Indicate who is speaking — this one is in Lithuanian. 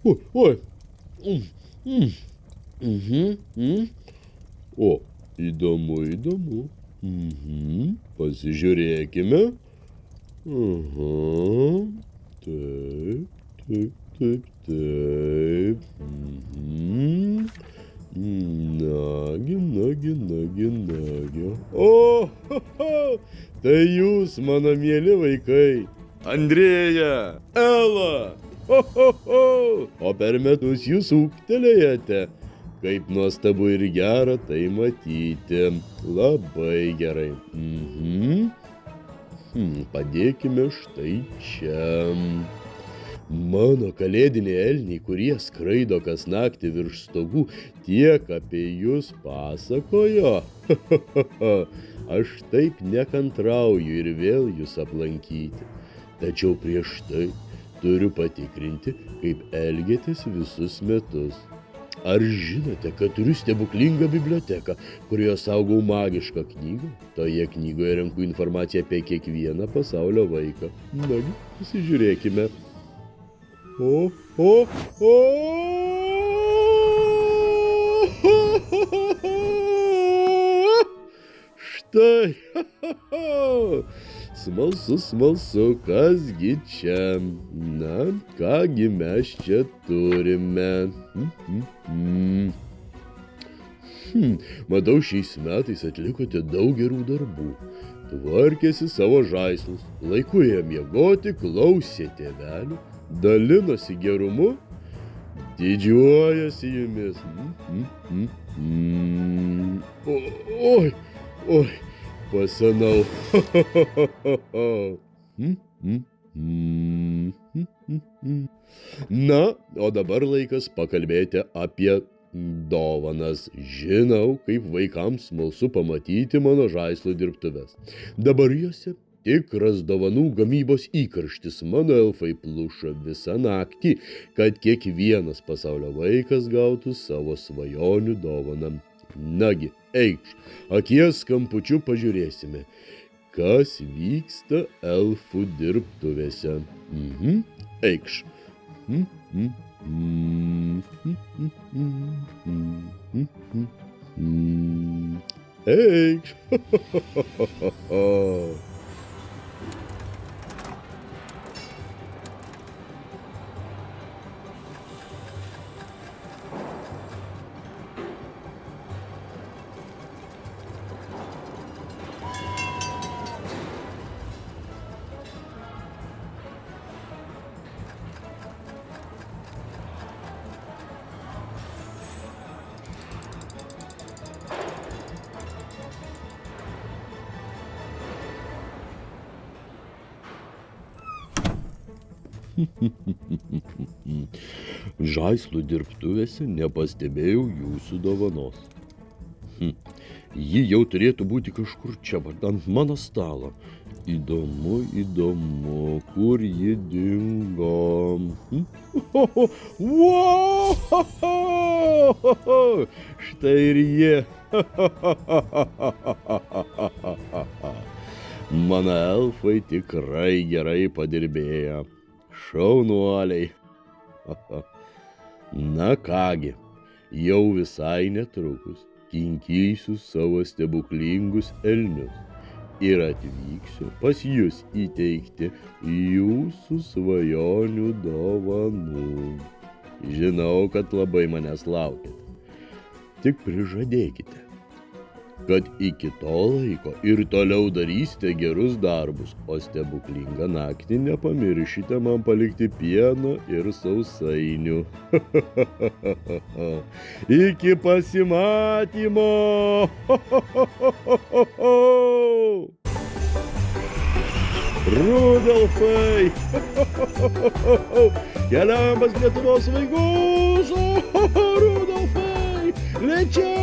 Speaker 1: Oi, oi. O, įdomu, įdomu. Pasižiūrėkime. Taip, taip, taip, taip. Nagi. O, tai jūs, mano mieli vaikai. Andrėja, Ela. O per metus jūs ūgtelėjate. Kaip nuostabu ir gera tai matyti. Labai gerai. Padėkime štai čia. Mano kalėdiniai elniai, kurie skraido kas naktį virš stogų, tiek apie jūs pasakojo. Aš taip nekantrauju ir vėl jūs aplankyti. Tačiau prieš tai turiu patikrinti, kaip elgiatės visus metus. Ar žinote, kad turiu stebuklingą biblioteką, kurioje saugau magišką knygą? Toje knygoje renku informaciją apie kiekvieną pasaulio vaiką. Nagi, pasižiūrėkime. Štai. Smalsu, kasgi čia? Na, kągi mes čia turime? Matau, šiais metais atlikote daug gerų darbų. Tvarkėsi savo žaislus, laiku ėjo miegoti, klausė tėvelių, dalinosi gerumu, didžiuojasi jumis. Oi, pasenau. Na, o dabar laikas pakalbėti apie dovanas. Žinau, kaip vaikams smalsu pamatyti mano žaislų dirbtuves. Dabar juose tikras dovanų gamybos įkarštis. Mano elfai pluša visą naktį, kad kiekvienas pasaulio vaikas gautų savo svajonių dovaną. Nagi, eikš, akies kampučiu pažiūrėsime, kas vyksta elfų dirbtuvėse. Eikš. Eikš. Žaislų dirbtuvėse nepastebėjau jūsų dovanos. Ji jau turėtų būti kažkur čia, ant mano stalo. Įdomu, kur ji dingo. Štai ir ji. Mano elfai tikrai gerai padirbėjo. Šaunuoliai. Na kągi, jau visai netrukus kinkysiu savo stebuklingus elnius ir atvyksiu pas jus įteikti jūsų svajonių dovanų. Žinau, kad labai manęs laukiate. Tik prižadėkite, kad iki to laiko ir toliau darysite gerus darbus, o stebuklingą naktį nepamiršite man palikti pieno ir sausainių. Iki pasimatymo! Rudolfai! Keliam pas Lietuvos vaikus! Rudolfai! Lėčiau!